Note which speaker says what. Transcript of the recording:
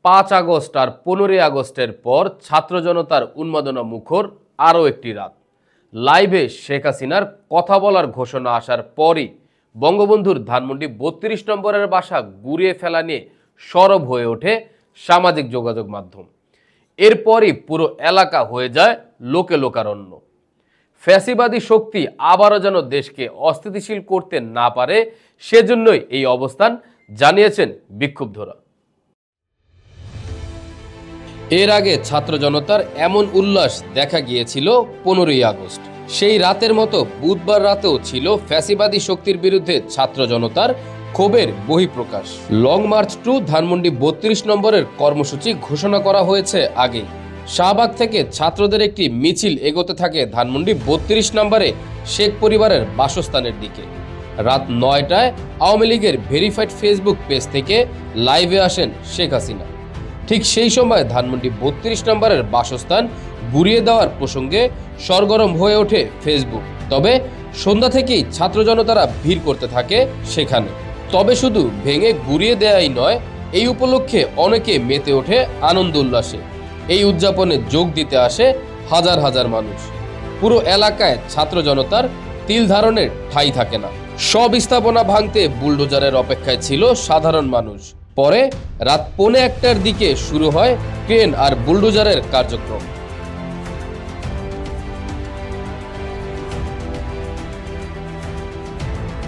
Speaker 1: 5 August আর 15 আগস্টের পর ছাত্র জনতার উন্মাদনা মুখর আরও একটি রাত। লাইভে শেখ হাসিনার কথা বলার ঘোষণা আসার পরই বঙ্গবন্ধুর ধানমন্ডি 32 নম্বরের বাসা গুড়িয়ে ফেলা নিয়ে সরব হয়ে ওঠে সামাজিক যোগাযোগ মাধ্যম। এরপরই পুরো এলাকা হয়ে যায় লোকে লোকারণ্য। ফ্যাসিবাদী শক্তি আবারও যেন দেশকে অস্থিতিশীল করতে না পারে, সেজন্যই এই অবস্থান জানিয়েছেন বিক্ষুব্ধরা। এর আগে ছাত্র জনতার এমন উল্লাস দেখা গিয়েছিল 15 আগস্ট। সেই রাতের মতো বুধবার রাতেও ছিল ফ্যাসিবাদী শক্তির বিরুদ্ধে ছাত্র জনতার ক্ষোভের বহিঃপ্রকাশ। লং মার্চ টু ধানমন্ডি 32 নম্বরের কর্মসূচি ঘোষণা করা হয়েছে আগেই। শাহবাগ থেকে ছাত্রদের একটি মিছিল এগোতে থাকে ধানমন্ডি 32 নম্বরে শেখ পরিবারের বাসস্থানের দিকে। রাত 9টায় আওয়ামী লীগের ভেরিফাইড ফেসবুক পেজ থেকে লাইভে আসেন শেখ হাসিনা। ঠিক সেই সময় ধানমন্ডি 32 নম্বরের বাসস্থান গুড়িয়ে দেওয়ার প্রসঙ্গে সরগরম হয়ে ওঠে ফেসবুক। তবে সন্ধ্যা থেকেই ছাত্র জনতারা ভিড় করতে থাকে সেখানে। তবে শুধু ভেঙে গুড়িয়ে দেয়াই নয়, এই উপলক্ষে অনেকে মেতে ওঠে আনন্দ উল্লাসে। এই উদযাপনে যোগ দিতে আসে হাজার হাজার মানুষ। পুরো এলাকায় ছাত্র জনতার তিল ধারণের ঠাঁই থাকে না। সব স্থাপনা ভাঙতে বুলডোজারের অপেক্ষায় ছিল সাধারণ মানুষ। পরে রাত 1:45টার দিকে শুরু হয় ক্রেন আর বুলডোজারের কার্যক্রম।